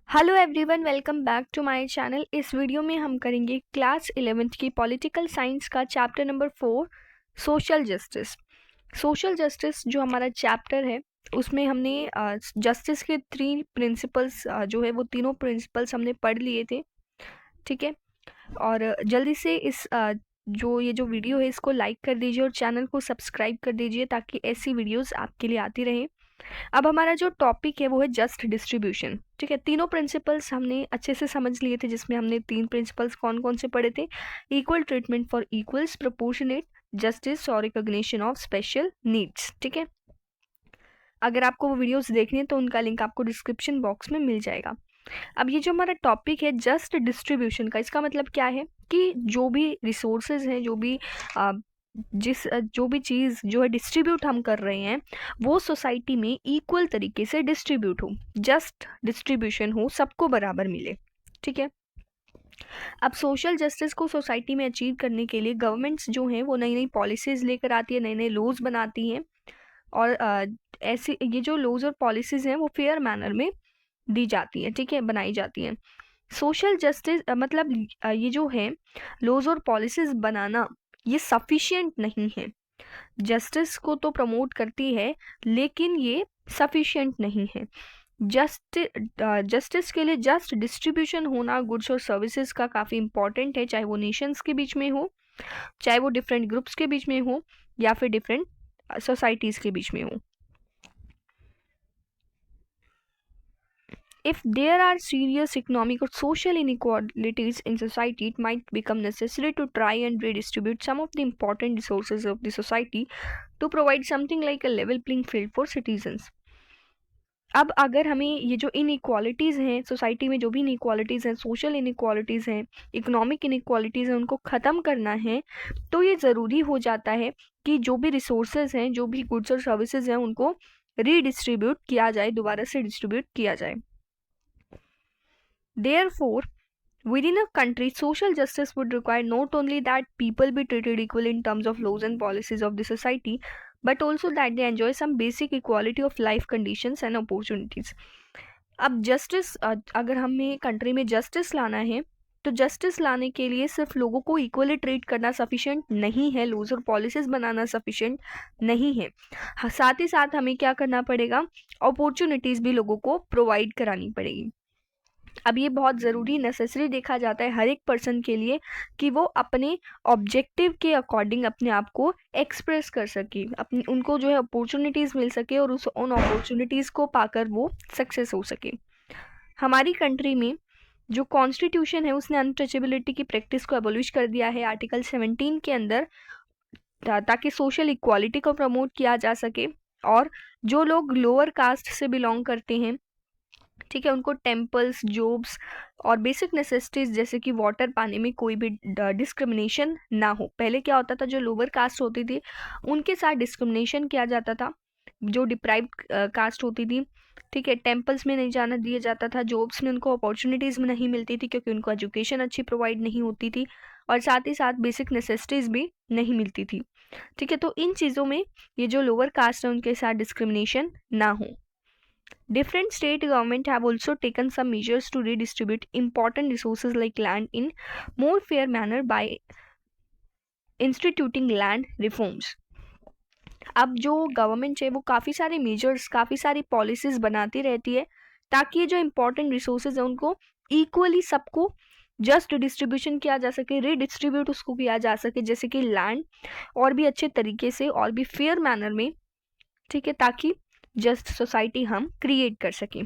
Hello everyone, welcome back to my channel. इस video में हम करेंगे क्लास 11th की पॉलिटिकल साइंस का chapter number 4 social justice. Social justice जो हमारा चैप्टर है उसमें हमने जस्टिस के 3 प्रिंसिपल्स जो है वो तीनों प्रिंसिपल्स हमने पढ़ लिए थे। ठीक है, और जल्दी से इस जो वीडियो है इसको लाइक कर दीजिए और चैनल को सब्सक्राइब कर दीजिए ताकि ऐसी वीडियोस आपके लिए आती रहे। अब हमारा जो टॉपिक है वो है जस्ट डिस्ट्रीब्यूशन। ठीक है, तीनों प्रिंसिपल्स हमने अच्छे से समझ लिए थे, जिसमें हमने 3 प्रिंसिपल्स कौन कौन से पढ़े थे। Equal treatment for equals, proportionate justice और रिकॉग्निशन ऑफ स्पेशल नीड्स। ठीक है, अगर आपको वो वीडियोस देखनी है तो उनका लिंक आपको डिस्क्रिप्शन बॉक्स में मिल जाएगा। अब ये जो हमारा टॉपिक है जस्ट डिस्ट्रीब्यूशन का, इसका मतलब क्या है कि जो भी रिसोर्सेज हैं, जो भी चीज़ जो है डिस्ट्रीब्यूट हम कर रहे हैं वो सोसाइटी में इक्वल तरीके से डिस्ट्रीब्यूट हो, जस्ट डिस्ट्रीब्यूशन हो, सबको बराबर मिले। ठीक है, अब सोशल जस्टिस को सोसाइटी में अचीव करने के लिए गवर्नमेंट्स जो हैं वो नई नई पॉलिसीज़ लेकर आती है, नए नए लॉज बनाती हैं और ऐसे ये जो लॉज और पॉलिसीज़ हैं वो फेयर मैनर में दी जाती हैं। ठीक है, बनाई जाती हैं। सोशल जस्टिस मतलब ये जो है लॉज और पॉलिसीज़ बनाना ये सफिशिएंट नहीं है। जस्टिस को तो प्रमोट करती है लेकिन ये सफिशिएंट नहीं है। जस्टिस के लिए जस्ट डिस्ट्रीब्यूशन होना गुड्स और सर्विसेज का काफ़ी इंपॉर्टेंट है, चाहे वो नेशंस के बीच में हो, चाहे वो डिफरेंट ग्रुप्स के बीच में हो या फिर डिफरेंट सोसाइटीज़ के बीच में हो। If there are serious economic or social inequalities in society, it might become necessary to try and redistribute some of the important resources of the society to provide something like a level playing field for citizens. अब अगर हमें ये जो inequalities हैं society में, जो भी inequalities हैं, सोशल इनइक्वालिटीज़ हैं, इकोनॉमिक इनइक्वालिटीज़ हैं, उनको ख़त्म करना है तो ये ज़रूरी हो जाता है कि जो भी रिसोर्सेज हैं, जो भी गुड्स और सर्विसेज हैं, उनको रीडिस्ट्रीब्यूट किया जाए, दोबारा से डिस्ट्रीब्यूट किया जाए। Therefore, within a country, social justice would require not only that people be treated equally in terms of laws and policies of the society, but also that they enjoy some basic equality of life conditions and opportunities. अब justice अगर हमें country में justice लाना है तो justice लाने के लिए सिर्फ लोगों को इक्वली ट्रीट करना सफिशिएंट नहीं है, लॉज और पॉलिसीज बनाना सफिशिएंट नहीं है। साथ ही साथ हमें क्या करना पड़ेगा, अपॉर्चुनिटीज़ भी लोगों को प्रोवाइड करानी पड़ेगी। अब ये बहुत ज़रूरी नेसेसरी देखा जाता है हर एक पर्सन के लिए कि वो अपने ऑब्जेक्टिव के अकॉर्डिंग अपने आप को एक्सप्रेस कर सके, अपनी उनको जो है अपॉर्चुनिटीज़ मिल सके और उन अपॉर्चुनिटीज़ को पाकर वो सक्सेस हो सके। हमारी कंट्री में जो कॉन्स्टिट्यूशन है उसने अनटचेबिलिटी की प्रैक्टिस को एबोलिश कर दिया है आर्टिकल 17 के अंदर, ताकि सोशल इक्वालिटी को प्रमोट किया जा सके और जो लोग लोअर कास्ट से बिलोंग करते हैं, ठीक है, उनको टेम्पल्स, जॉब्स और बेसिक नेसेसिटीज़ जैसे कि वाटर पाने में कोई भी डिस्क्रिमिनेशन ना हो। पहले क्या होता था, जो लोअर कास्ट होती थी उनके साथ डिस्क्रिमिनेशन किया जाता था, जो डिप्राइव्ड कास्ट होती थी। ठीक है, टेम्पल्स में नहीं जाना दिया जाता था, जॉब्स में उनको अपॉर्चुनिटीज़ में नहीं मिलती थी क्योंकि उनको एजुकेशन अच्छी प्रोवाइड नहीं होती थी और साथ ही साथ बेसिक नेसेसिटीज़ भी नहीं मिलती थी। ठीक है, तो इन चीज़ों में ये जो लोअर कास्ट है उनके साथ डिस्क्रिमिनेशन ना हो। Different state government have also taken some measures to redistribute important resources like land in more fair manner by instituting land reforms. अब जो गवर्नमेंट है वो काफ़ी सारे मेजर्स, काफ़ी सारी पॉलिसीज़ बनाती रहती है ताकि जो इम्पोर्टेंट रिसोर्सेज हैं उनको इक्वली सबको जस्ट डिस्ट्रीब्यूशन किया जा सके, रीडिस्ट्रीब्यूट उसको किया जा सके, जैसे कि लैंड और भी अच्छे तरीके से और भी फेयर मैनर में। ठीक है, ताकि जस्ट सोसाइटी हम क्रिएट कर सकें।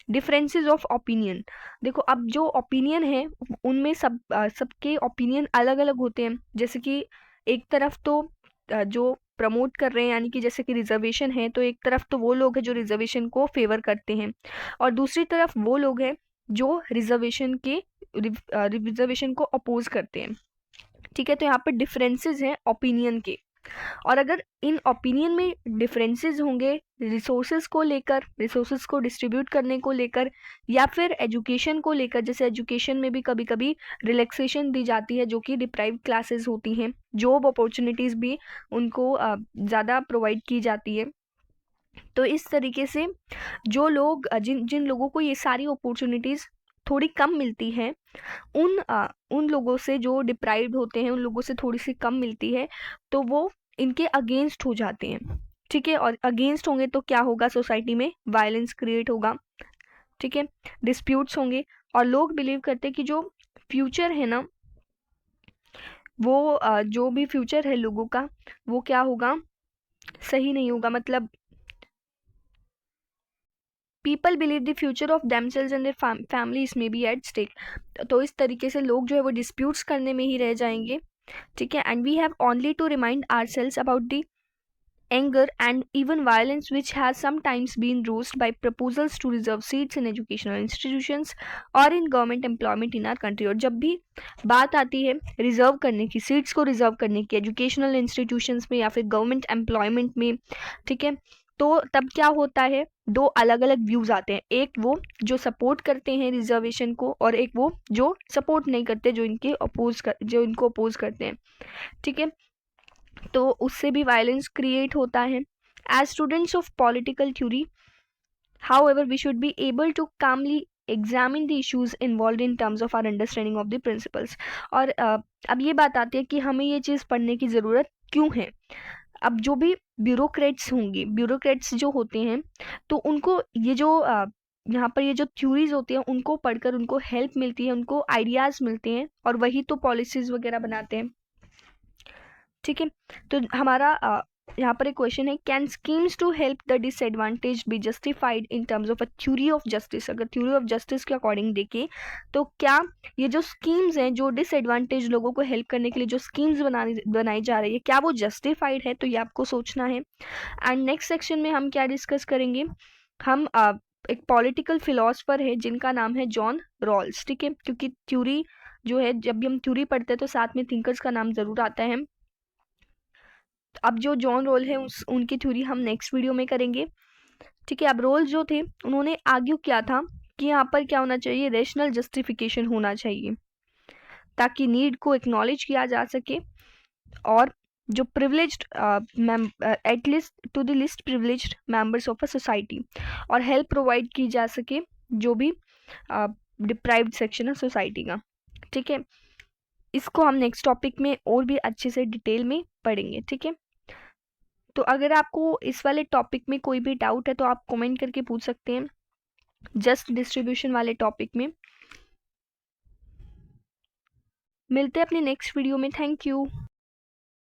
डिफरेंसेस ऑफ ओपिनियन, देखो अब जो ओपिनियन है उनमें सबके ओपिनियन अलग अलग होते हैं। जैसे कि एक तरफ तो जो प्रमोट कर रहे हैं, यानी कि जैसे कि रिजर्वेशन है, तो एक तरफ तो वो लोग हैं जो रिजर्वेशन को फेवर करते हैं और दूसरी तरफ वो लोग हैं जो रिजर्वेशन को अपोज करते हैं। ठीक है, तो यहाँ पर डिफरेंसेस हैं ओपिनियन के, और अगर इन ओपिनियन में डिफरेंसेस होंगे रिसोर्सेज को लेकर, रिसोर्सेज को डिस्ट्रीब्यूट करने को लेकर या फिर एजुकेशन को लेकर, जैसे एजुकेशन में भी कभी कभी रिलैक्सेशन दी जाती है जो कि डिप्राइव्ड क्लासेस होती हैं, जॉब अपॉर्चुनिटीज़ भी उनको ज़्यादा प्रोवाइड की जाती है। तो इस तरीके से जो लोग जिन जिन लोगों को ये सारी अपॉर्चुनिटीज़ थोड़ी कम मिलती हैं, उन लोगों से जो डिप्राइव्ड होते हैं, उन लोगों से थोड़ी सी कम मिलती है, तो वो इनके अगेंस्ट हो जाते हैं। ठीक है, और अगेंस्ट होंगे तो क्या होगा, सोसाइटी में वायलेंस क्रिएट होगा। ठीक है, डिस्प्यूट्स होंगे, और लोग बिलीव करते हैं कि जो फ्यूचर है ना, वो जो भी फ्यूचर है लोगों का, वो क्या होगा, सही नहीं होगा। मतलब people believe the future of themselves and their families में बी एट स्टेक। तो इस तरीके से लोग जो है वो डिस्प्यूट्स करने में ही रह जाएंगे। ठीक है, and we have only to remind ourselves about the anger and even violence which has sometimes been raised by proposals to reserve seats in educational institutions or in government employment in our country। और जब भी बात आती है reserve करने की, seats को reserve करने की एजुकेशनल इंस्टीट्यूशंस में या फिर गवर्नमेंट एम्प्लॉयमेंट में, ठीक है, तो तब क्या होता है, दो अलग अलग व्यूज आते हैं। एक वो जो सपोर्ट करते हैं रिजर्वेशन को, और एक वो जो सपोर्ट नहीं करते, जो इनको अपोज करते हैं। ठीक है, तो उससे भी वायलेंस क्रिएट होता है। As students of political theory, however we should be able to calmly examine the issues involved in terms of our understanding of the principles। और अब ये बात आती है कि हमें ये चीज़ पढ़ने की ज़रूरत क्यों है। अब जो भी ब्यूरोक्रेट्स जो होते हैं, तो उनको ये जो यहाँ पर ये जो थ्योरीज होती हैं, उनको पढ़कर उनको हेल्प मिलती है, उनको आइडियाज़ मिलते हैं, और वही तो पॉलिसीज़ वगैरह बनाते हैं। ठीक है, तो हमारा यहाँ पर एक क्वेश्चन है, can schemes to help the disadvantage be justified in terms of a theory of justice. अगर थ्योरी ऑफ जस्टिस के अकॉर्डिंग देखें तो क्या ये जो स्कीम्स हैं, जो डिसएडवांटेज लोगों को हेल्प करने के लिए जो स्कीम्स बनाई जा रही है, क्या वो जस्टिफाइड है, तो ये आपको सोचना है। एंड नेक्स्ट सेक्शन में हम क्या डिस्कस करेंगे, हम एक पॉलिटिकल फिलोसफर है जिनका नाम है जॉन रॉल्स। ठीक है, क्योंकि थ्योरी जो है, जब भी हम थ्योरी पढ़ते हैं तो साथ में थिंकर्स का नाम ज़रूर आता है। अब जो जॉन रोल है उनकी थ्योरी हम नेक्स्ट वीडियो में करेंगे। ठीक है, अब रोल्स जो थे उन्होंने आर्ग्यू किया था कि यहाँ पर क्या होना चाहिए, रेशनल जस्टिफिकेशन होना चाहिए, ताकि नीड को एक्नॉलेज किया जा सके, और जो privileged at least to the list privileged members of a society, और हेल्प प्रोवाइड की जा सके जो भी डिप्राइव्ड सेक्शन है सोसाइटी का। ठीक है, इसको हम नेक्स्ट टॉपिक में और भी अच्छे से डिटेल में पढ़ेंगे। ठीक है, तो अगर आपको इस वाले टॉपिक में कोई भी डाउट है तो आप कमेंट करके पूछ सकते हैं, जस्ट डिस्ट्रीब्यूशन वाले टॉपिक में। मिलते हैं अपने नेक्स्ट वीडियो में। Thank you.